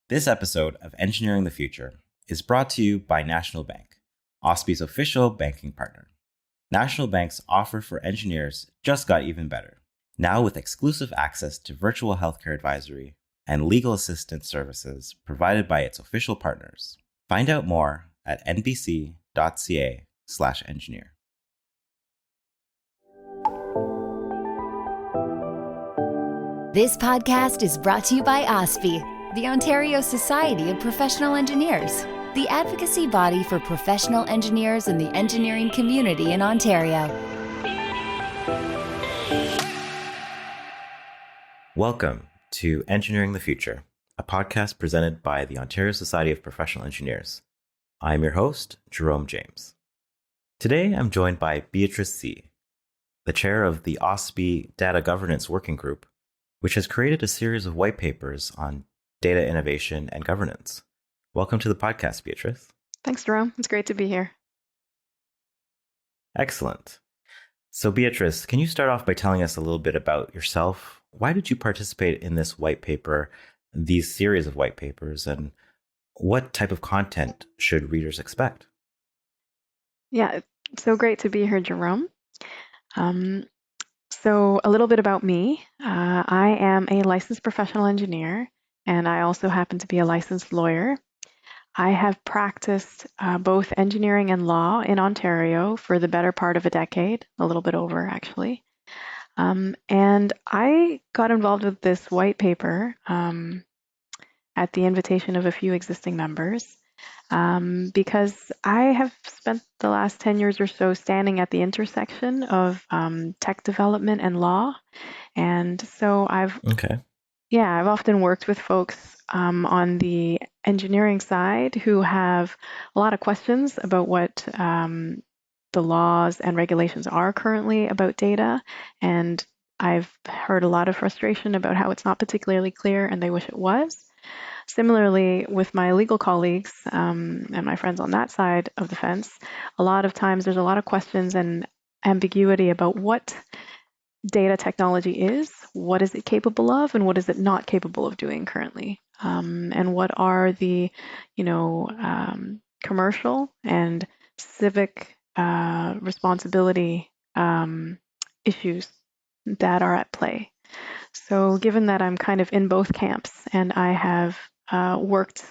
This episode of Engineering the Future is brought to you by National Bank, OSPE's official banking partner. National Bank's offer for engineers just got even better, now with exclusive access to virtual healthcare advisory and legal assistance services provided by its official partners. Find out more at nbc.ca/engineer. This podcast is brought to you by OSPE, the Ontario Society of Professional Engineers, the advocacy body for professional engineers in the engineering community in Ontario. Welcome to Engineering the Future, a podcast presented by the Ontario Society of Professional Engineers. I'm your host, Jerome James. Today, I'm joined by Beatrice Sze, the chair of the OSPE Data Governance Working Group, which has created a series of white papers on data innovation and governance. Welcome to the podcast, Beatrice. Thanks, Jerome. It's great to be here. Excellent. So, Beatrice, can you start off by telling us a little bit about yourself? Why did you participate in this white paper, these series of white papers, and what type of content should readers expect? Yeah, it's so great to be here, Jerome. So a little bit about me. I am a licensed professional engineer, and I also happen to be a licensed lawyer. I have practiced both engineering and law in Ontario for the better part of a decade, a little bit over, actually. And I got involved with this white paper at the invitation of a few existing members because I have spent the last 10 years or so standing at the intersection of tech development and law. And so I've often worked with folks on the engineering side who have a lot of questions about what the laws and regulations are currently about data. And I've heard a lot of frustration about how it's not particularly clear and they wish it was. Similarly, with my legal colleagues and my friends on that side of the fence, a lot of times there's a lot of questions and ambiguity about what data technology is, what is it capable of, and what is it not capable of doing currently, and what are the, commercial and civic responsibility issues that are at play. So given that I'm kind of in both camps and I have worked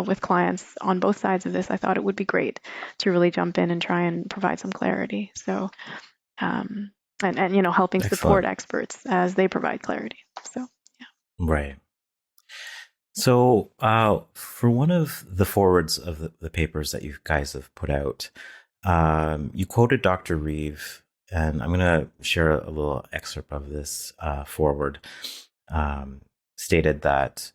with clients on both sides of this, I thought it would be great to really jump in and try and provide some clarity. So, and helping support experts as they provide clarity. So, yeah. Right. So for one of the forwards of the papers that you guys have put out, you quoted Dr. Reeve, and I'm going to share a little excerpt of this forward, stated that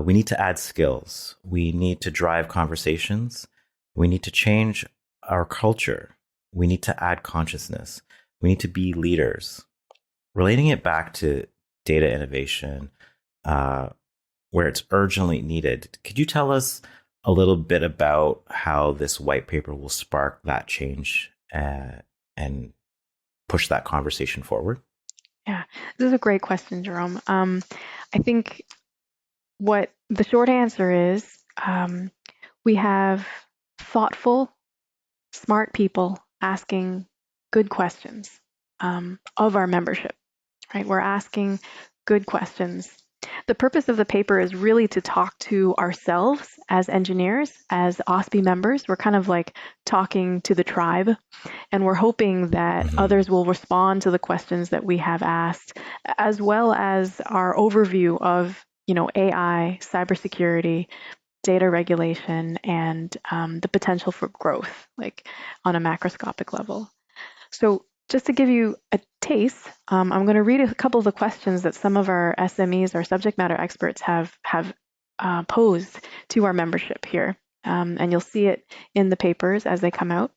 we need to add skills. We need to drive conversations. We need to change our culture. We need to add consciousness. We need to be leaders. Relating it back to data innovation, where it's urgently needed, could you tell us a little bit about how this white paper will spark that change and push that conversation forward? Yeah, this is a great question, Jerome. I think what the short answer is, we have thoughtful, smart people asking good questions of our membership, right? We're asking good questions. The purpose of the paper is really to talk to ourselves as engineers, as OSPE members. We're kind of like talking to the tribe, and we're hoping that others will respond to the questions that we have asked, as well as our overview of, AI, cybersecurity, data regulation, and the potential for growth, like on a macroscopic level. So just to give you a taste, I'm going to read a couple of the questions that some of our SMEs, our subject matter experts, have posed to our membership here. And you'll see it in the papers as they come out.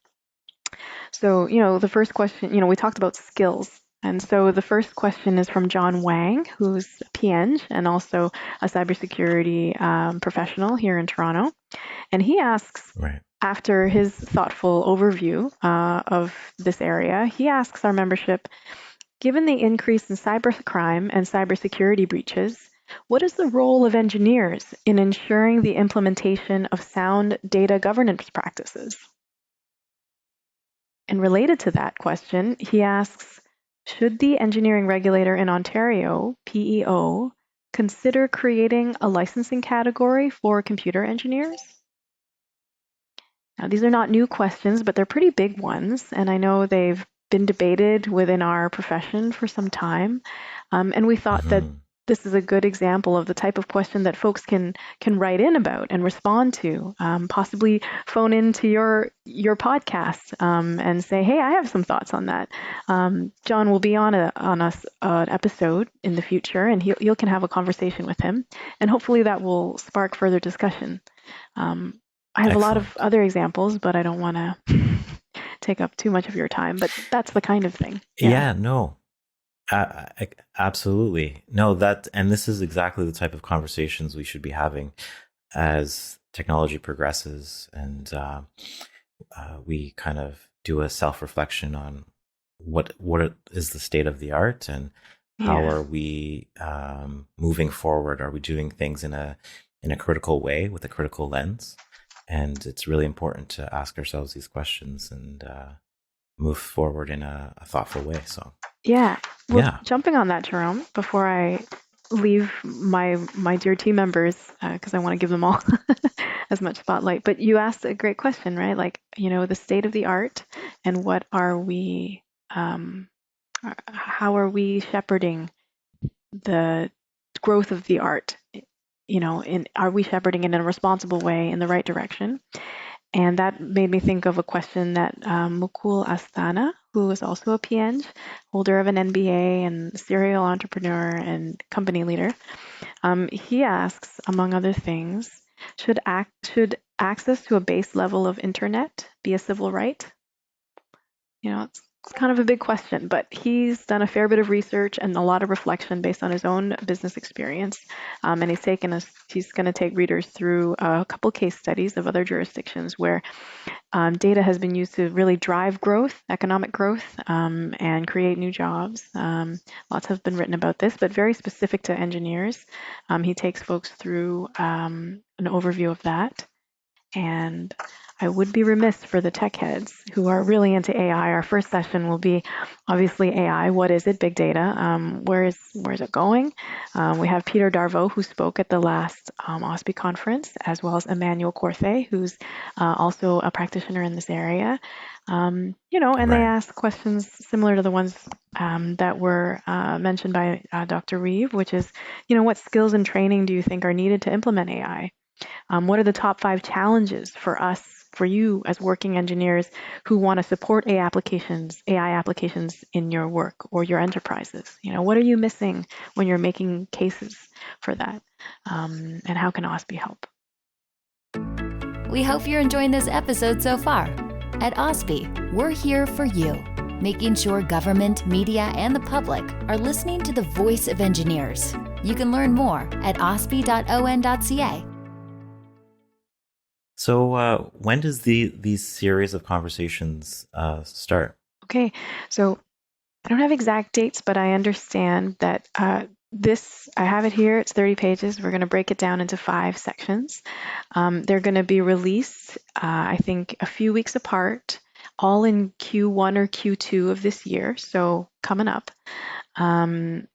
So, the first question, we talked about skills. And so the first question is from John Wang, who's a P.Eng and also a cybersecurity professional here in Toronto. And he asks, after his thoughtful overview of this area, he asks our membership, given the increase in cybercrime and cybersecurity breaches, what is the role of engineers in ensuring the implementation of sound data governance practices? And related to that question, he asks, should the engineering regulator in Ontario, PEO, consider creating a licensing category for computer engineers? Now, these are not new questions, but they're pretty big ones, and I know they've been debated within our profession for some time. And we thought that this is a good example of the type of question that folks can write in about and respond to. Possibly phone into your podcast and say, "Hey, I have some thoughts on that." John will be on an episode in the future, and you can have a conversation with him, and hopefully that will spark further discussion. I have a lot of other examples, but I don't want to take up too much of your time. But that's the kind of thing. Yeah, no. Absolutely. No, and this is exactly the type of conversations we should be having as technology progresses, and we kind of do a self-reflection on what is the state of the art, and how are we moving forward? Are we doing things in a critical way with a critical lens? And it's really important to ask ourselves these questions and move forward in a thoughtful way. So Jumping on that, Jerome, before I leave my dear team members, because I want to give them all as much spotlight. But you asked a great question, right? Like, the state of the art, and what are we, how are we shepherding the growth of the art? Are we shepherding it in a responsible way in the right direction? And that made me think of a question that Mukul Asthana, who is also a P.Eng, holder of an MBA and serial entrepreneur and company leader, he asks, among other things, should access to a base level of internet be a civil right? It's kind of a big question, but he's done a fair bit of research and a lot of reflection based on his own business experience. And he's going to take readers through a couple case studies of other jurisdictions where data has been used to really drive growth, economic growth, and create new jobs. Lots have been written about this, but very specific to engineers. He takes folks through an overview of that. And I would be remiss for the tech heads who are really into AI. Our first session will be obviously AI. What is it? Big data. Where is it going? We have Peter Darvaux, who spoke at the last OSPE conference, as well as Emmanuel Corthe, who's also a practitioner in this area. And they ask questions similar to the ones that were mentioned by Dr. Reeve, which is, what skills and training do you think are needed to implement AI? What are the top 5 challenges for you as working engineers who want to support AI applications in your work or your enterprises? What are you missing when you're making cases for that? And how can OSPE help? We hope you're enjoying this episode so far. At OSPE, we're here for you, making sure government, media, and the public are listening to the voice of engineers. You can learn more at ospe.on.ca. So when does these series of conversations start? Okay, so I don't have exact dates, but I understand that I have it here, it's 30 pages. We're going to break it down into 5 sections. They're going to be released, I think, a few weeks apart, all in Q1 or Q2 of this year, so coming up. And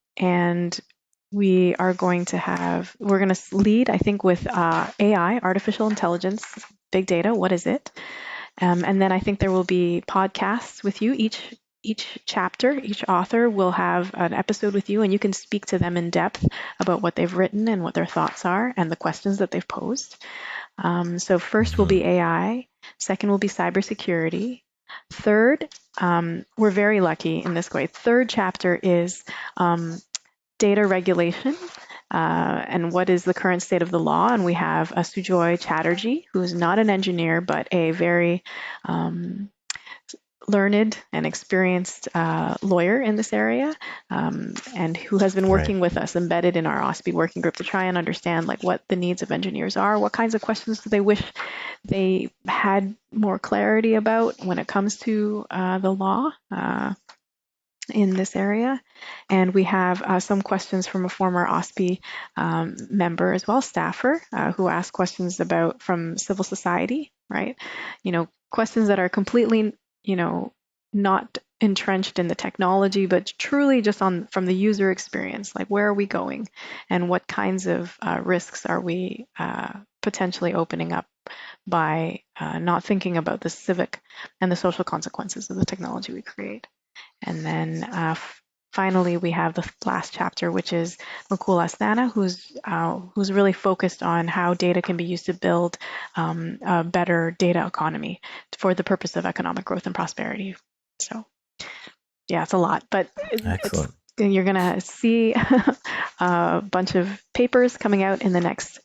we're going to lead, I think, with AI, artificial intelligence, big data, what is it? And then I think there will be podcasts with you. Each chapter, each author will have an episode with you, and you can speak to them in depth about what they've written and what their thoughts are and the questions that they've posed. So first will be AI. Second will be cybersecurity. Third, we're very lucky in this way. Third chapter is data regulation, and what is the current state of the law. And we have Sujoy Chatterjee, who is not an engineer, but a very learned and experienced lawyer in this area, and who has been working with us, embedded in our OSPE working group, to try and understand what the needs of engineers are, what kinds of questions do they wish they had more clarity about when it comes to the law. in this area. And we have some questions from a former OSPE member as well, staffer, who asked questions from civil society, right? Questions that are completely, not entrenched in the technology, but truly just from the user experience, like where are we going and what kinds of risks are we potentially opening up by not thinking about the civic and the social consequences of the technology we create. And then finally, we have the last chapter, which is Mukul Asthana, who's really focused on how data can be used to build a better data economy for the purpose of economic growth and prosperity. So, yeah, it's a lot, but Excellent. You're going to see a bunch of papers coming out in the next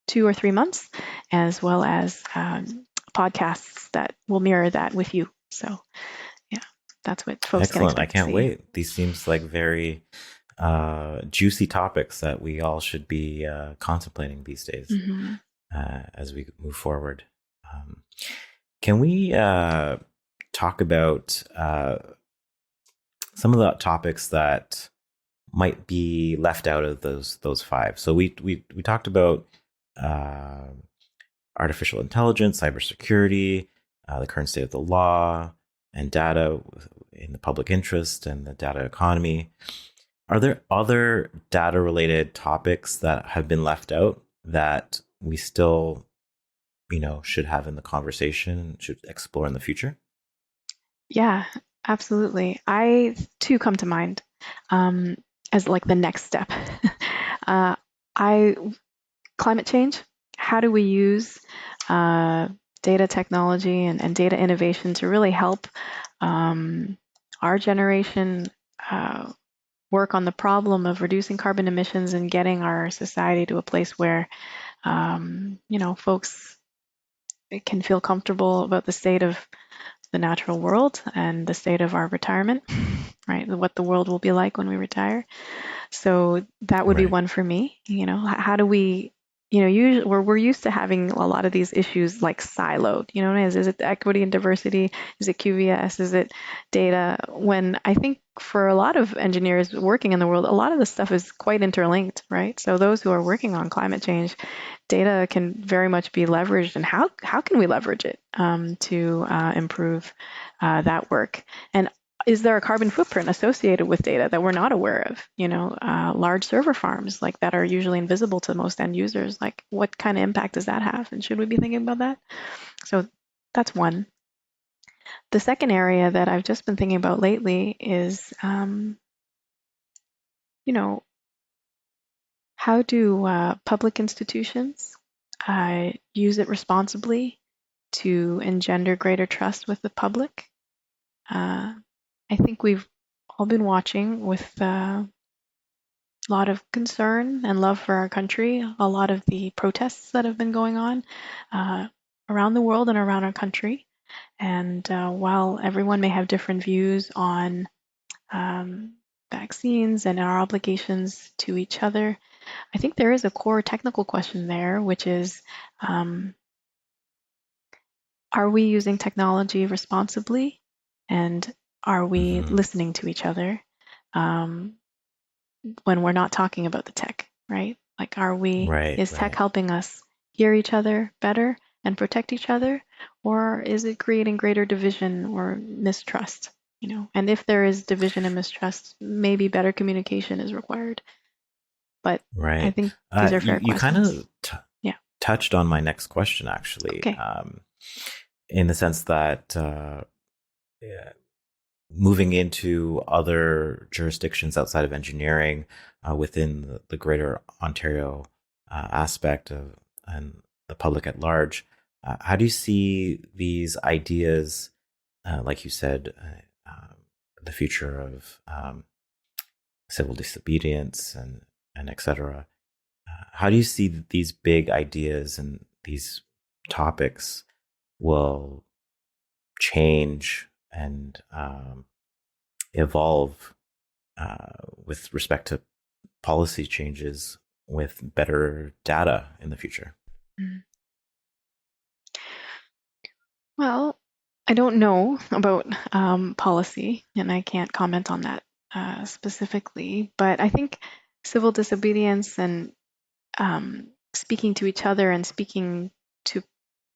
2 or 3 months, as well as podcasts that will mirror that with you. So, yeah, that's what folks Excellent. can expect. I can't wait. These seems like very juicy topics that we all should be contemplating these days as we move forward. Can we talk about some of the topics that might be left out of those five? So we talked about artificial intelligence, cybersecurity, the current state of the law, and data in the public interest and the data economy. Are there other data-related topics that have been left out that we still, should have in the conversation, should explore in the future? Yeah, absolutely. I too come to mind as like the next step. Climate change. How do we use data technology and data innovation to really help our generation work on the problem of reducing carbon emissions and getting our society to a place where, folks can feel comfortable about the state of the natural world and the state of our retirement, right? What the world will be like when we retire. So that would be one for me. How do we, usually we're used to having a lot of these issues like siloed. Is it equity and diversity? Is it QVS? Is it data? When I think for a lot of engineers working in the world, a lot of this stuff is quite interlinked, right? So those who are working on climate change, data can very much be leveraged, and how can we leverage it to improve that work? And is there a carbon footprint associated with data that we're not aware of? Large server farms like that are usually invisible to most end users. Like, what kind of impact does that have? And should we be thinking about that? So that's one. The second area that I've just been thinking about lately is, how do public institutions use it responsibly to engender greater trust with the public? I think we've all been watching with a lot of concern and love for our country, a lot of the protests that have been going on around the world and around our country. And while everyone may have different views on vaccines and our obligations to each other, I think there is a core technical question there, which is, are we using technology responsibly? And are we listening to each other when we're not talking about the tech, right? Like, is tech helping us hear each other better and protect each other? Or is it creating greater division or mistrust? And if there is division and mistrust, maybe better communication is required. But I think these are fair questions. You kind of touched on my next question, actually, in the sense that moving into other jurisdictions outside of engineering within the greater Ontario aspect of and the public at large, how do you see these ideas, like you said, the future of civil disobedience and et cetera? How do you see these big ideas and these topics will change and evolve with respect to policy changes with better data in the future? Well, I don't know about policy, and I can't comment on that specifically, but I think civil disobedience and speaking to each other and speaking to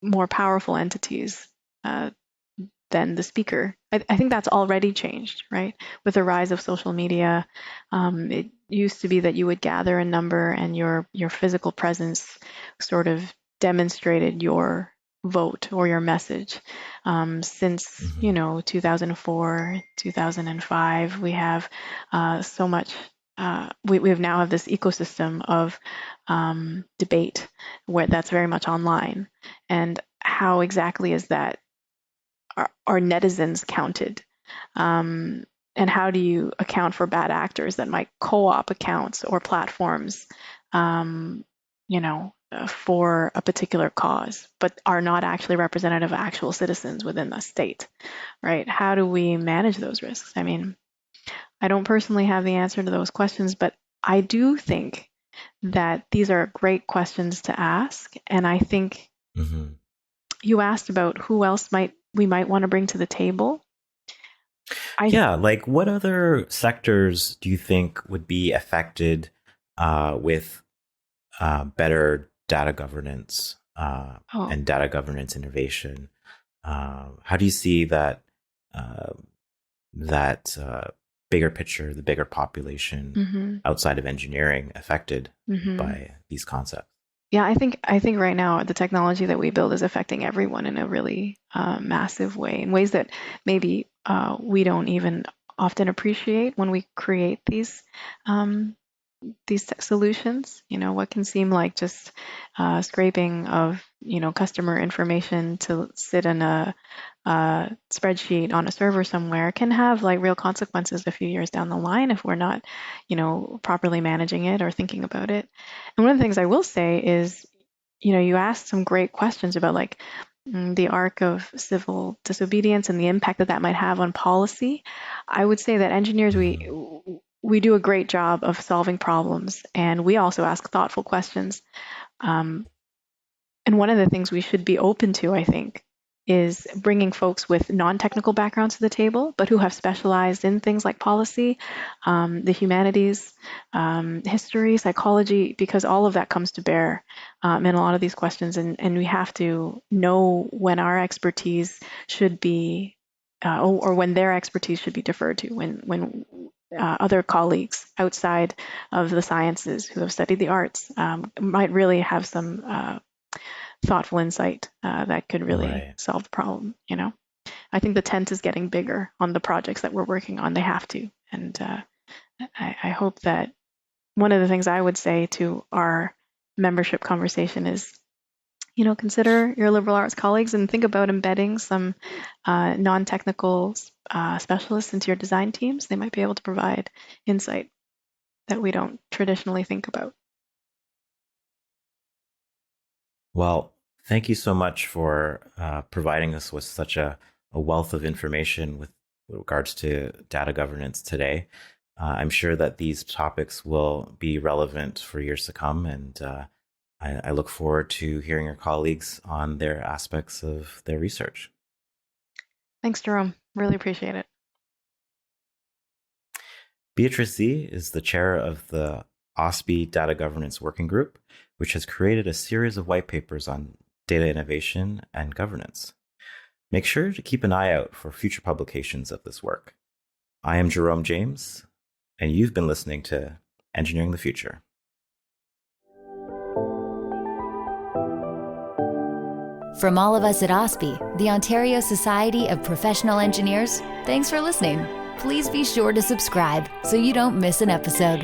more powerful entities than the speaker. I think that's already changed, right? With the rise of social media, it used to be that you would gather a number and your physical presence sort of demonstrated your vote or your message. Since, 2004, 2005, we have so much. We have now have this ecosystem of debate where that's very much online. And how exactly is that are netizens counted? And how do you account for bad actors that might co-op accounts or platforms, for a particular cause, but are not actually representative of actual citizens within the state, right? How do we manage those risks? I mean, I don't personally have the answer to those questions, but I do think that these are great questions to ask. And I think you asked about who else we might want to bring to the table. Like what other sectors do you think would be affected with better data governance and data governance innovation? How do you see that bigger picture, the bigger population outside of engineering affected by these concepts? Yeah, I think right now the technology that we build is affecting everyone in a really massive way, in ways that maybe we don't even often appreciate when we create these solutions. What can seem like just scraping of customer information to sit in a spreadsheet on a server somewhere can have like real consequences a few years down the line if we're not properly managing it or thinking about it. And one of the things I will say is, you asked some great questions about like the arc of civil disobedience and the impact that might have on policy. I would say that engineers, we do a great job of solving problems, and we also ask thoughtful questions. And one of the things we should be open to, I think, is bringing folks with non-technical backgrounds to the table, but who have specialized in things like policy, the humanities, history, psychology, because all of that comes to bear in a lot of these questions. And we have to know when our expertise should be, or when their expertise should be deferred to, when other colleagues outside of the sciences who have studied the arts might really have some thoughtful insight that could really solve the problem. I think the tent is getting bigger on the projects that we're working on. They have to. And I hope that one of the things I would say to our membership conversation is, consider your liberal arts colleagues and think about embedding some non-technical specialists into your design teams. They might be able to provide insight that we don't traditionally think about. Well, thank you so much for providing us with such a wealth of information with regards to data governance today. I'm sure that these topics will be relevant for years to come, and I look forward to hearing your colleagues on their aspects of their research. Thanks, Jerome. Really appreciate it. Beatrice Sze is the chair of the OSPE Data Governance Working Group, which has created a series of white papers on data innovation and governance. Make sure to keep an eye out for future publications of this work. I am Jerome James, and you've been listening to Engineering the Future. From all of us at OSPE, the Ontario Society of Professional Engineers, thanks for listening. Please be sure to subscribe so you don't miss an episode.